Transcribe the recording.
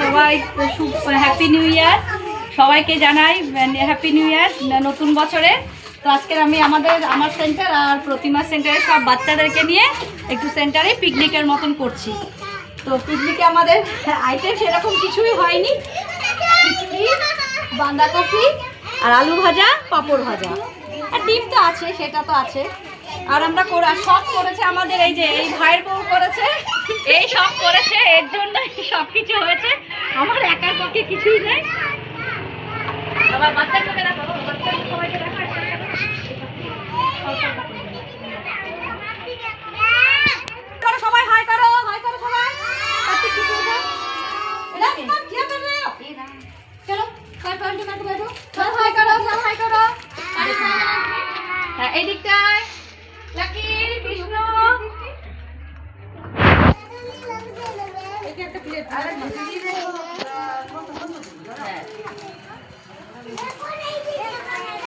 সবাই happy new year, সবাইকে জানাই হ্যাপি নিউ ইয়ার নতুন বছরে। তো আজকে আমি আমার সেন্টার আর প্রতিমা সেন্টারে সব বাচ্চাদেরকে নিয়ে একটু সেন্টারে পিকনিকের মতন করছি। তো পিকনিকে আমাদের আইটেম সেরকম কিছুই হয়নি, খিচুড়ি, বাঁধাকপি আর আলু ভাজা, পাঁপড় ভাজা আর ডিম তো আছে, সেটা তো আছে। আর আমরা সব করেছে আমাদের এই যে এই ভাইয়ের বউ করেছে, এই সব করেছে, এর জন্য সব কিছু হয়েছে। আমার একার পক্ষে কিছুই নেই। আবার বাচ্চাকে দেখো, বাচ্চাকে সবাইকে দেখো, সবাই হাই করো, হাই করো সবাই। চলো হাই করো, হাই করো। হ্যাঁ, এই দিকটায় লাকি, কৃষ্ণ, একটা প্লেট।